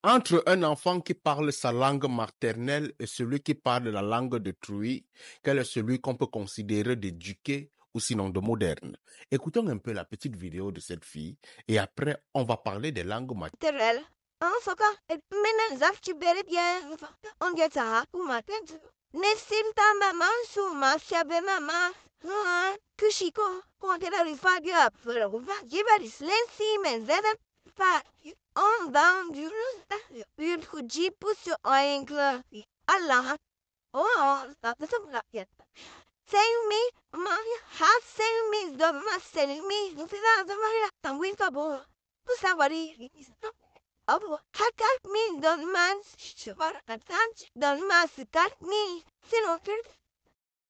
Entre un enfant qui parle sa langue maternelle et celui qui parle la langue d'autrui, quel est celui qu'on peut considérer d'éduqué ou sinon de moderne? Écoutons un peu la petite vidéo de cette fille et après on va parler des langues maternelles. On down du une kuji pousse angle. Allah. Oh, ça te semble la pièce. Send me, my half send me, the must send me. No te da, Maria. Tan win fa bo. Tu sabari. Abo, hakat me, don man. Shabar, atanch, don mas, kat me. Sinon,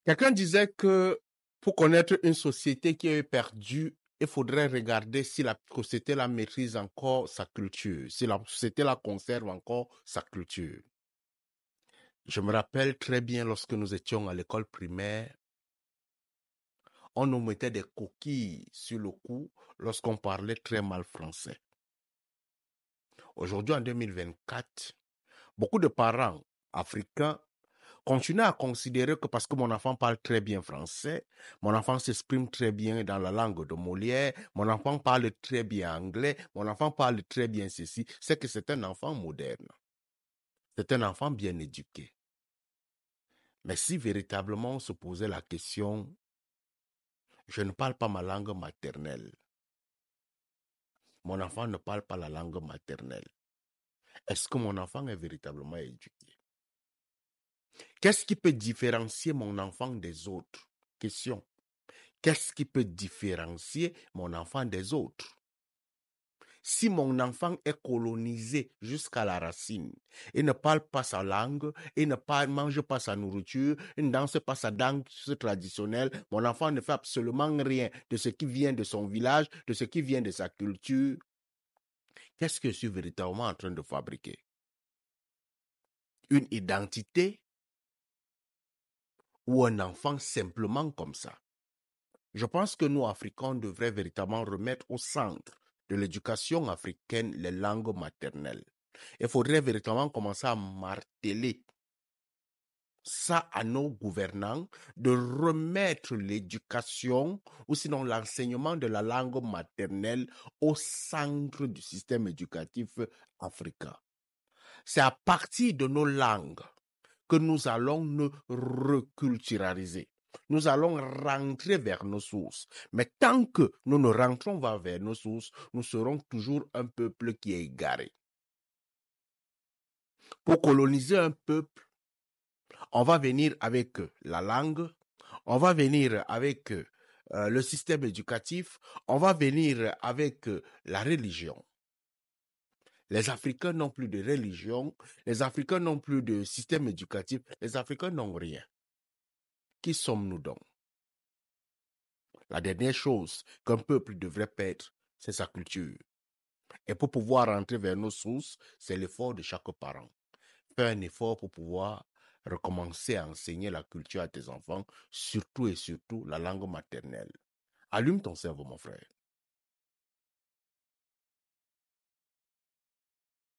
Quelqu'un disait que pour connaître une société qui est perdue, il faudrait regarder si la société la maîtrise encore sa culture, si la société la conserve encore sa culture. Je me rappelle très bien lorsque nous étions à l'école primaire, on nous mettait des coquilles sur le cou lorsqu'on parlait très mal français. Aujourd'hui, en 2024, beaucoup de parents africains continuent à considérer que parce que mon enfant parle très bien français, mon enfant s'exprime très bien dans la langue de Molière, mon enfant parle très bien anglais, mon enfant parle très bien ceci, c'est que c'est un enfant moderne. C'est un enfant bien éduqué. Mais si véritablement on se posait la question, je ne parle pas ma langue maternelle, mon enfant ne parle pas la langue maternelle, est-ce que mon enfant est véritablement éduqué? Qu'est-ce qui peut différencier mon enfant des autres? Question. Qu'est-ce qui peut différencier mon enfant des autres? Si mon enfant est colonisé jusqu'à la racine, il ne parle pas sa langue, il ne mange pas sa nourriture, il ne danse pas sa danse traditionnelle, mon enfant ne fait absolument rien de ce qui vient de son village, de ce qui vient de sa culture, qu'est-ce que je suis véritablement en train de fabriquer? Une identité ou un enfant simplement comme ça? Je pense que nous, Africains, devrions véritablement remettre au centre de l'éducation africaine les langues maternelles. Il faudrait véritablement commencer à marteler ça à nos gouvernants, de remettre l'éducation ou sinon l'enseignement de la langue maternelle au centre du système éducatif africain. C'est à partir de nos langues que nous allons nous reculturaliser. Nous allons rentrer vers nos sources. Mais tant que nous ne rentrons pas vers nos sources, nous serons toujours un peuple qui est égaré. Pour coloniser un peuple, on va venir avec la langue, on va venir avec le système éducatif, on va venir avec la religion. Les Africains n'ont plus de religion, les Africains n'ont plus de système éducatif, les Africains n'ont rien. Qui sommes-nous donc? La dernière chose qu'un peuple devrait perdre, c'est sa culture. Et pour pouvoir rentrer vers nos sources, c'est l'effort de chaque parent. Fais un effort pour pouvoir recommencer à enseigner la culture à tes enfants, surtout et surtout la langue maternelle. Allume ton cerveau, mon frère.